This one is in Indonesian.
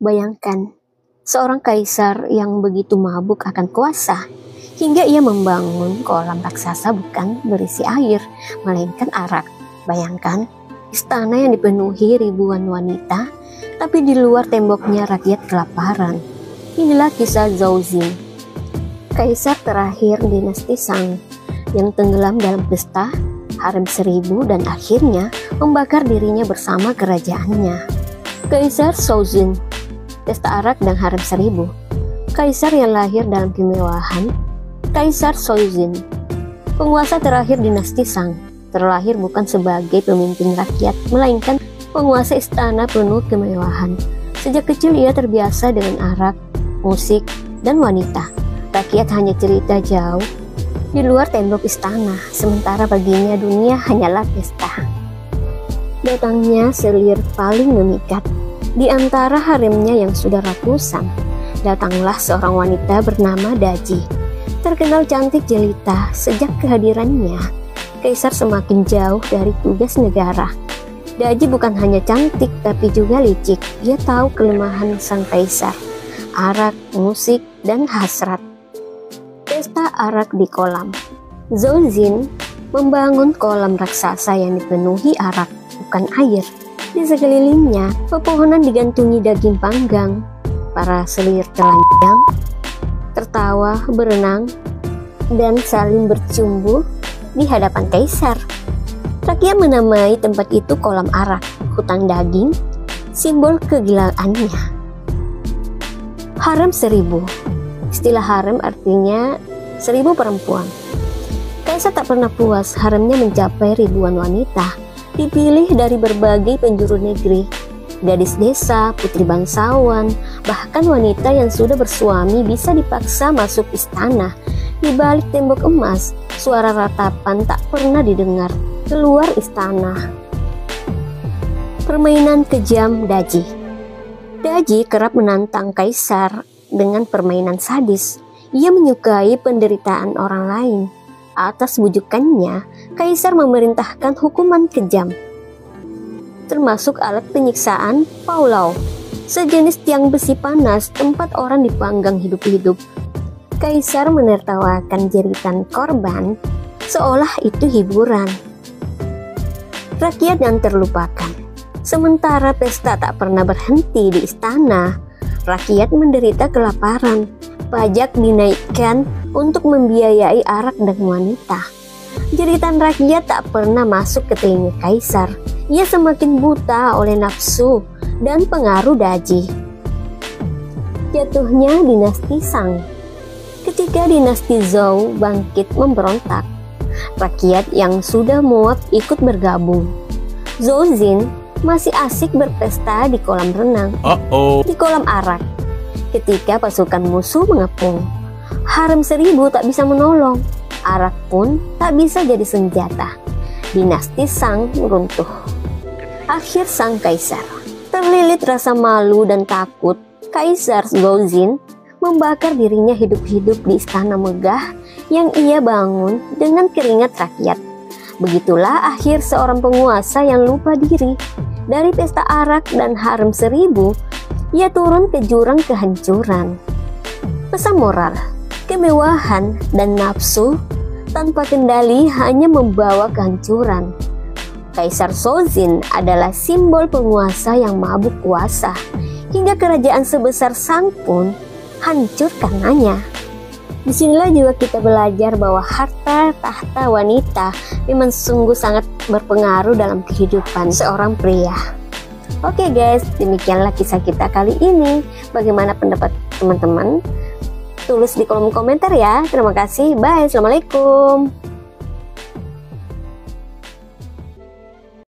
Bayangkan, seorang kaisar yang begitu mabuk akan kuasa, hingga ia membangun kolam raksasa bukan berisi air, melainkan arak. Bayangkan, istana yang dipenuhi ribuan wanita, tapi di luar temboknya rakyat kelaparan. Inilah kisah Zhou Jin, kaisar terakhir dinasti Shang, yang tenggelam dalam pesta harem 1000 dan akhirnya membakar dirinya bersama kerajaannya. Kaisar Zhou Jin, pesta arak dan harem 1000. Kaisar yang lahir dalam kemewahan. Kaisar Zhou Jin, penguasa terakhir dinasti Shang, terlahir bukan sebagai pemimpin rakyat, melainkan penguasa istana penuh kemewahan. Sejak kecil ia terbiasa dengan arak, musik, dan wanita. Rakyat hanya cerita jauh di luar tembok istana, sementara baginya dunia hanyalah pesta. Datangnya selir paling memikat. Di antara haremnya yang sudah ratusan, datanglah seorang wanita bernama Daji. Terkenal cantik jelita. Sejak kehadirannya, kaisar semakin jauh dari tugas negara. Daji bukan hanya cantik, tapi juga licik. Dia tahu kelemahan sang kaisar: arak, musik, dan hasrat. Pesta arak di kolam. Zhou Jin membangun kolam raksasa yang dipenuhi arak, bukan air. Di sekelilingnya, pepohonan digantungi daging panggang. Para selir telanjang tertawa, berenang, dan saling bercumbu di hadapan kaisar. Rakyat menamai tempat itu kolam arak, hutan daging, simbol kegilaannya. Harem 1000. Istilah harem artinya 1000 perempuan. Kaisar tak pernah puas, haremnya mencapai ribuan wanita, dipilih dari berbagai penjuru negeri. Gadis desa, putri bangsawan, bahkan wanita yang sudah bersuami bisa dipaksa masuk istana. Di balik tembok emas, suara ratapan tak pernah didengar keluar istana. Permainan kejam Daji. Daji kerap menantang kaisar dengan permainan sadis. Ia menyukai penderitaan orang lain. Atas bujukannya, kaisar memerintahkan hukuman kejam, termasuk alat penyiksaan Paulau, sejenis tiang besi panas tempat orang dipanggang hidup-hidup. Kaisar menertawakan jeritan korban seolah itu hiburan. Rakyat yang terlupakan. Sementara pesta tak pernah berhenti di istana, rakyat menderita kelaparan. Pajak dinaikkan untuk membiayai arak dan wanita. Jeritan rakyat tak pernah masuk ke telinga kaisar. Ia semakin buta oleh nafsu dan pengaruh Daji. Jatuhnya dinasti Shang. Ketika dinasti Zhou bangkit memberontak, rakyat yang sudah muak ikut bergabung. Zhou Jin masih asik berpesta di kolam renang, di kolam arak. Ketika pasukan musuh mengepung, harem 1000 tak bisa menolong. Arak pun tak bisa jadi senjata. Dinasti Shang runtuh. Akhir sang kaisar. Terlilit rasa malu dan takut, Kaisar Zhou Jin membakar dirinya hidup-hidup di istana megah yang ia bangun dengan keringat rakyat. Begitulah akhir seorang penguasa yang lupa diri. Dari pesta arak dan harem 1000, ia turun ke jurang kehancuran. Pesan moral: kemewahan dan nafsu tanpa kendali hanya membawa kehancuran. Kaisar Zhou Jin adalah simbol penguasa yang mabuk kuasa, hingga kerajaan sebesar Shang pun hancur karenanya. Disinilah juga kita belajar bahwa harta tahta wanita memang sungguh sangat berpengaruh dalam kehidupan seorang pria. Oke guys, demikianlah kisah kita kali ini. Bagaimana pendapat teman-teman? Tulis di kolom komentar ya. Terima kasih. Bye. Assalamualaikum.